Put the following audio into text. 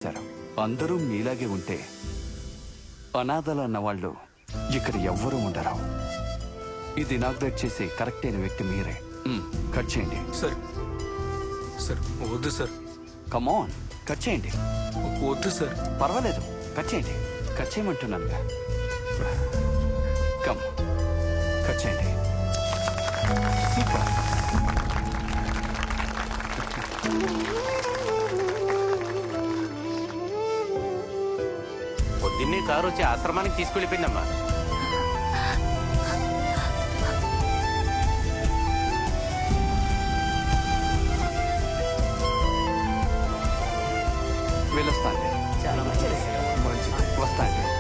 సరే, అందరూ మీలాగే ఉంటే అనాథలు అన్న వాళ్ళు ఇక్కడ ఎవ్వరూ ఉండరు. ఇది ఇనాగ్రేట్ చేసి కరెక్ట్ అయిన వ్యక్తి మీరే. కట్ చేయండి. సార్ సార్ వద్దు సార్. కమాన్, కట్ చేయండి. వద్దు సార్. పర్వాలేదు, కట్ చేయండి. కట్ చేయమంటున్నానుగా. కమ్, కట్ చేయండి. సూపర్. పొద్దున్నే కారు వచ్చి ఆశ్రమానికి తీసుకెళ్ళిపోయిందమ్మా. వెళ్ళొస్తాను. మంచిది. వస్తాను.